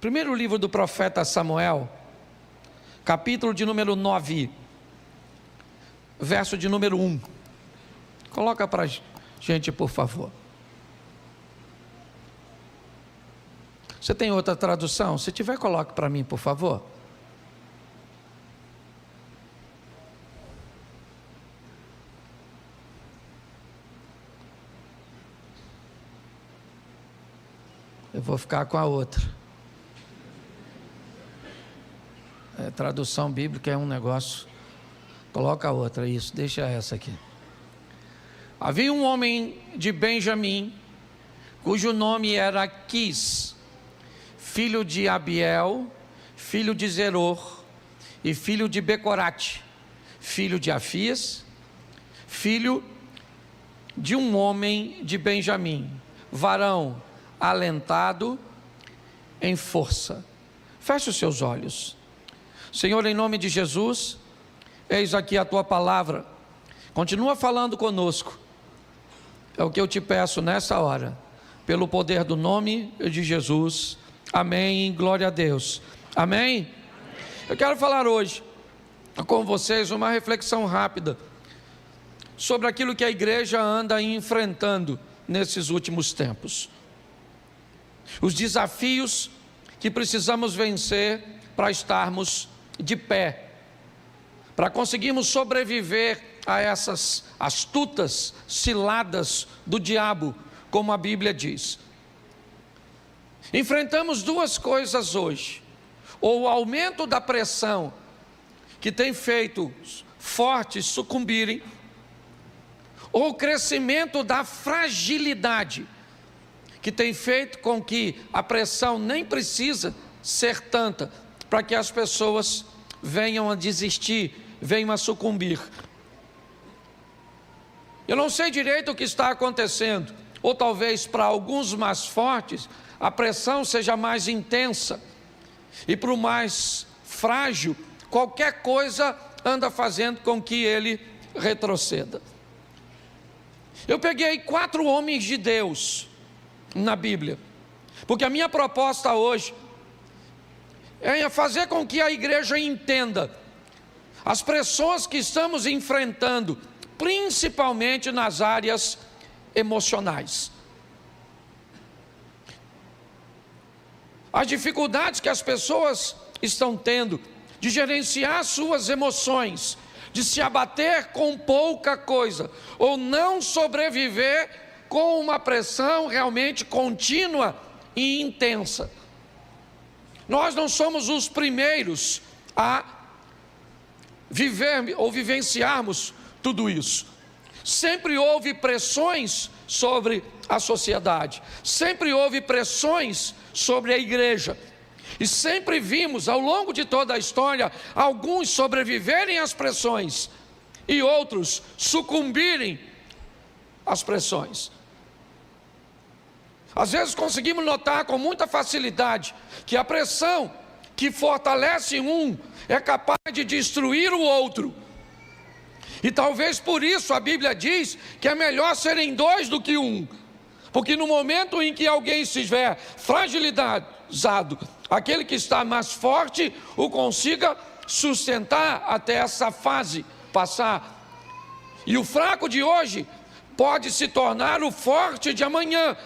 Primeiro livro do profeta Samuel, capítulo de número 9, verso de número 1. Coloca para a gente, por favor. Você tem outra tradução? Se tiver, coloque para mim, por favor. Eu vou ficar com a outra. Tradução bíblica é um negócio. Coloca a outra, isso, deixa essa aqui. Havia um homem de Benjamim, cujo nome era Quis, filho de Abiel, filho de Zeror, e filho de Becorate, filho de Afias, filho de um homem de Benjamim, varão alentado em força. Feche os seus olhos. Senhor, em nome de Jesus, eis aqui a tua palavra. Continua falando conosco. É o que eu te peço nessa hora, pelo poder do nome de Jesus. Amém. Glória a Deus. Amém. Eu quero falar hoje com vocês uma reflexão rápida sobre aquilo que a igreja anda enfrentando nesses últimos tempos. Os desafios que precisamos vencer para estarmos de pé, para conseguirmos sobreviver a essas astutas ciladas do diabo, como a Bíblia diz. Enfrentamos duas coisas hoje: ou o aumento da pressão, que tem feito fortes sucumbirem, ou o crescimento da fragilidade, que tem feito com que a pressão nem precisa ser tanta, para que as pessoas venham a desistir, venham a sucumbir. Eu não sei direito o que está acontecendo, ou talvez para alguns mais fortes, a pressão seja mais intensa, e para o mais frágil, qualquer coisa anda fazendo com que ele retroceda. Eu peguei 4 homens de Deus na Bíblia, porque a minha proposta hoje é fazer com que a igreja entenda as pressões que estamos enfrentando, principalmente nas áreas emocionais. As dificuldades que as pessoas estão tendo de gerenciar suas emoções, de se abater com pouca coisa, ou não sobreviver com uma pressão realmente contínua e intensa. Nós não somos os primeiros a viver ou vivenciarmos tudo isso. Sempre houve pressões sobre a sociedade, sempre houve pressões sobre a igreja, e sempre vimos ao longo de toda a história alguns sobreviverem às pressões e outros sucumbirem às pressões. Às vezes conseguimos notar com muita facilidade que a pressão que fortalece um é capaz de destruir o outro. E talvez por isso a Bíblia diz que é melhor serem 2 do que 1. Porque no momento em que alguém estiver fragilizado, aquele que está mais forte o consiga sustentar até essa fase passar. E o fraco de hoje pode se tornar o forte de amanhã.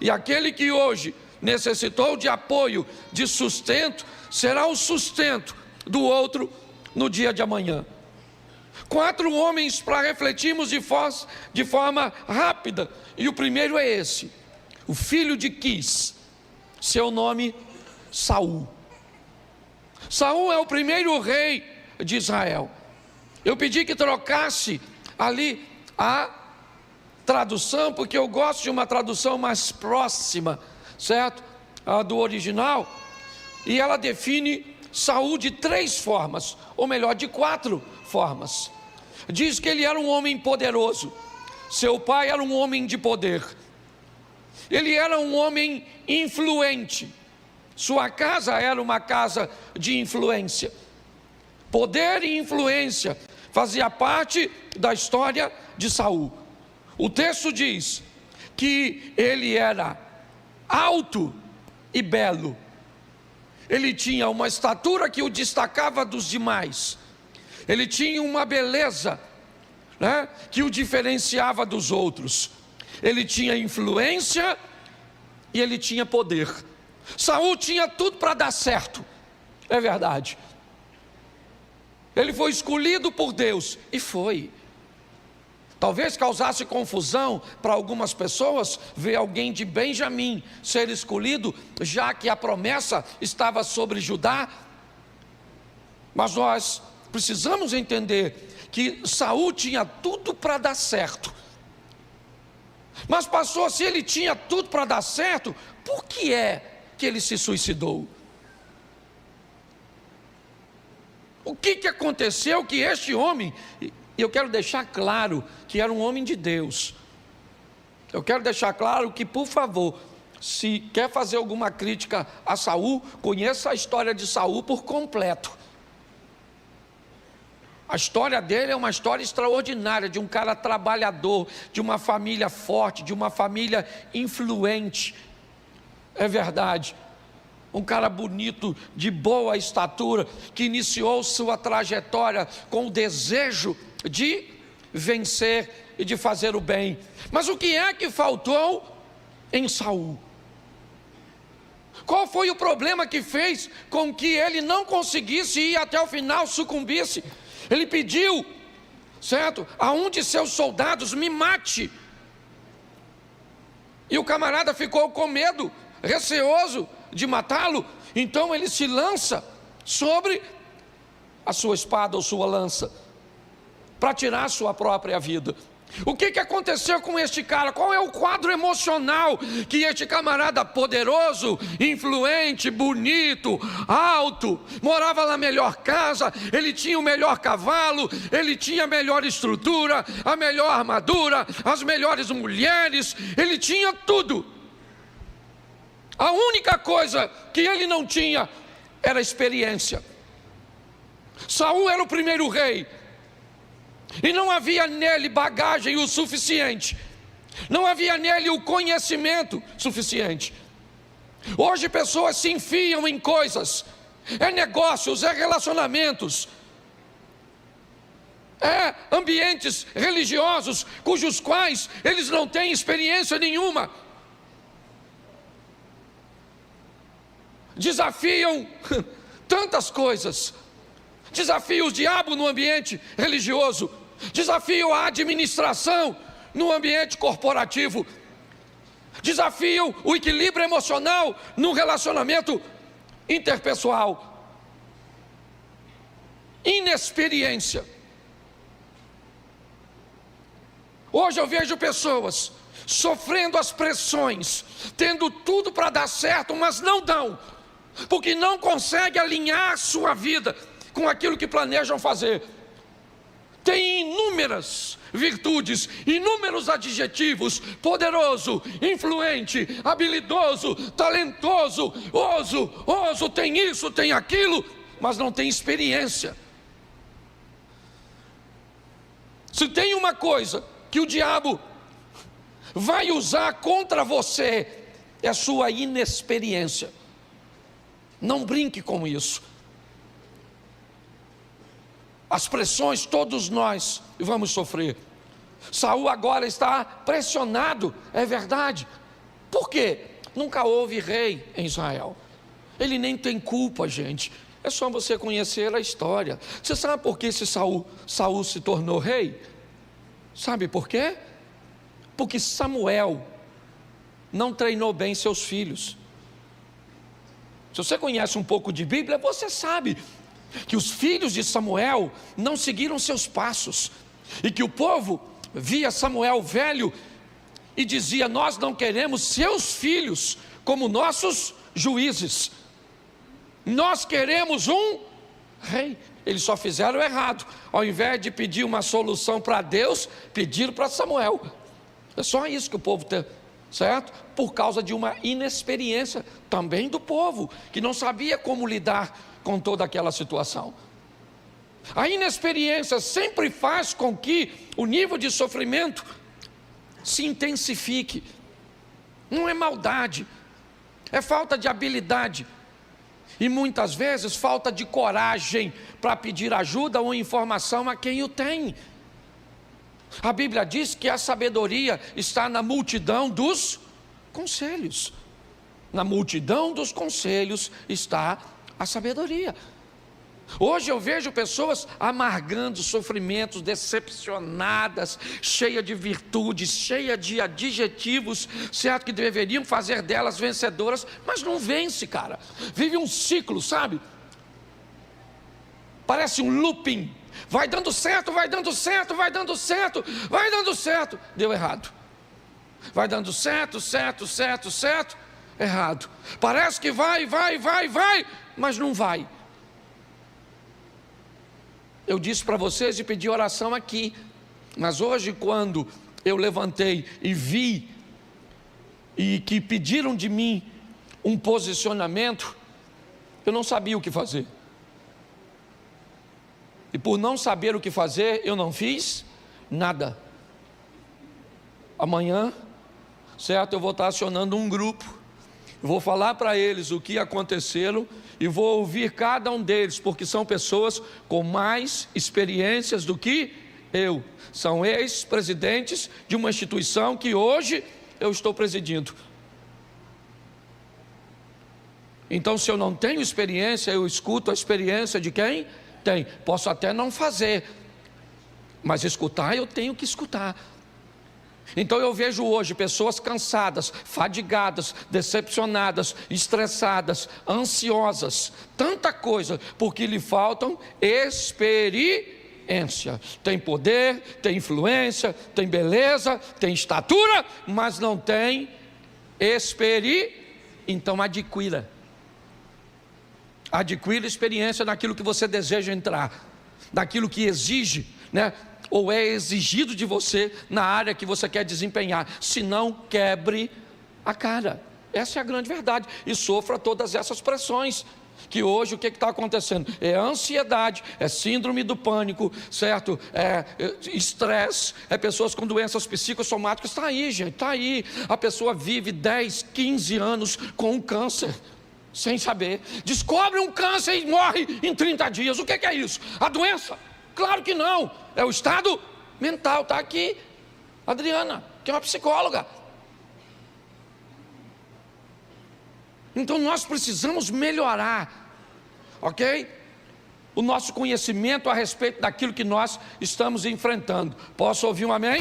E aquele que hoje necessitou de apoio, de sustento, será o sustento do outro no dia de amanhã. 4 homens para refletirmos de forma rápida. E o primeiro é esse: o filho de Quis, seu nome Saul. Saul é o primeiro rei de Israel. Eu pedi que trocasse ali a tradução, porque eu gosto de uma tradução mais próxima, certo? A do original. E ela define Saul de 3 formas, ou melhor, de 4 formas. Diz que ele era um homem poderoso, seu pai era um homem de poder, ele era um homem influente, sua casa era uma casa de influência. Poder e influência fazia parte da história de Saul. O texto diz que ele era alto e belo. ele tinha uma estatura que o destacava dos demais, ele tinha uma beleza, né, que o diferenciava dos outros, ele tinha influência e ele tinha poder. Saul tinha tudo para dar certo, é verdade. Ele foi escolhido por Deus, e foi. Talvez causasse confusão para algumas pessoas ver alguém de Benjamim ser escolhido, já que a promessa estava sobre Judá. Mas nós precisamos entender que Saul tinha tudo para dar certo. Mas pastor, se ele tinha tudo para dar certo, por que é que ele se suicidou? O que aconteceu que este homem, e eu quero deixar claro que era um homem de Deus. Eu quero deixar claro que, por favor, se quer fazer alguma crítica a Saul, conheça a história de Saul por completo. A história dele é uma história extraordinária, de um cara trabalhador, de uma família forte, de uma família influente. É verdade. Um cara bonito, de boa estatura, que iniciou sua trajetória com o desejo de vencer e de fazer o bem. Mas o que é que faltou em Saul? Qual foi o problema que fez com que ele não conseguisse ir até o final, sucumbisse? Ele pediu, certo, a um de seus soldados: me mate. E o camarada ficou com medo, receoso de matá-lo. Então ele se lança sobre a sua espada ou sua lança para tirar a sua própria vida. O que aconteceu com este cara? Qual é o quadro emocional que este camarada poderoso, influente, bonito, alto, morava na melhor casa, ele tinha o melhor cavalo, ele tinha a melhor estrutura, a melhor armadura, as melhores mulheres, ele tinha tudo. A única coisa que ele não tinha era experiência. Saul era o primeiro rei, e não havia nele bagagem o suficiente, não havia nele o conhecimento suficiente. Hoje pessoas se enfiam em coisas, é negócios, é relacionamentos, é ambientes religiosos, cujos quais eles não têm experiência nenhuma. Desafiam tantas coisas, desafiam o diabo no ambiente religioso, desafiam a administração no ambiente corporativo, desafiam o equilíbrio emocional no relacionamento interpessoal. Inexperiência. Hoje eu vejo pessoas sofrendo as pressões, tendo tudo para dar certo, mas não dão, porque não conseguem alinhar a sua vida com aquilo que planejam fazer. Tem inúmeras virtudes, inúmeros adjetivos: poderoso, influente, habilidoso, talentoso, oso, tem isso, tem aquilo, mas não tem experiência. Se tem uma coisa que o diabo vai usar contra você, é a sua inexperiência. Não brinque com isso. As pressões todos nós vamos sofrer. Saul agora está pressionado, é verdade. Por quê? Nunca houve rei em Israel. Ele nem tem culpa, gente. É só você conhecer a história. Você sabe por que Saul se tornou rei? Sabe por quê? Porque Samuel não treinou bem seus filhos. Se você conhece um pouco de Bíblia, você sabe que os filhos de Samuel não seguiram seus passos, e que o povo via Samuel velho e dizia: nós não queremos seus filhos como nossos juízes, nós queremos um rei. Eles só fizeram errado, ao invés de pedir uma solução para Deus, pediram para Samuel. É só isso que o povo tem, certo? Por causa de uma inexperiência também do povo, que não sabia como lidar com toda aquela situação. A inexperiência sempre faz com que o nível de sofrimento se intensifique. Não é maldade, é falta de habilidade. E muitas vezes falta de coragem para pedir ajuda ou informação a quem o tem. A Bíblia diz que a sabedoria está na multidão dos conselhos. Na multidão dos conselhos está a sabedoria. Hoje eu vejo pessoas amargando sofrimentos, decepcionadas, cheia de virtudes, cheia de adjetivos, certo, que deveriam fazer delas vencedoras, mas não vence, cara. Vive um ciclo, sabe? Parece um looping. Vai dando certo, vai dando certo, vai dando certo, vai dando certo. Deu errado. Vai dando certo, errado. Parece que vai, mas não vai. Eu disse para vocês e pedi oração aqui, mas hoje quando eu levantei e vi, e que pediram de mim um posicionamento, eu não sabia o que fazer. E por não saber o que fazer, eu não fiz nada. Amanhã, certo, eu vou estar acionando um grupo, vou falar para eles o que aconteceram e vou ouvir cada um deles, porque são pessoas com mais experiências do que eu. São ex-presidentes de uma instituição que hoje eu estou presidindo. Então, se eu não tenho experiência, eu escuto a experiência de quem tem. Posso até não fazer, mas escutar eu tenho que escutar. Então eu vejo hoje pessoas cansadas, fadigadas, decepcionadas, estressadas, ansiosas, tanta coisa, porque lhe faltam experiência. Tem poder, tem influência, tem beleza, tem estatura, mas não tem experiência. Então adquira experiência naquilo que você deseja entrar, naquilo que exige, né? Ou é exigido de você na área que você quer desempenhar. Se não, quebre a cara. Essa é a grande verdade. E sofra todas essas pressões. Que hoje o que está acontecendo? É ansiedade, é síndrome do pânico, certo? É estresse, é pessoas com doenças psicossomáticas. Está aí, gente, está aí. A pessoa vive 10, 15 anos com um câncer, sem saber. Descobre um câncer e morre em 30 dias. O que é isso? A doença? Claro que não, é o estado mental. Está aqui Adriana, que é uma psicóloga. Então nós precisamos melhorar, ok? O nosso conhecimento a respeito daquilo que nós estamos enfrentando. Posso ouvir um amém?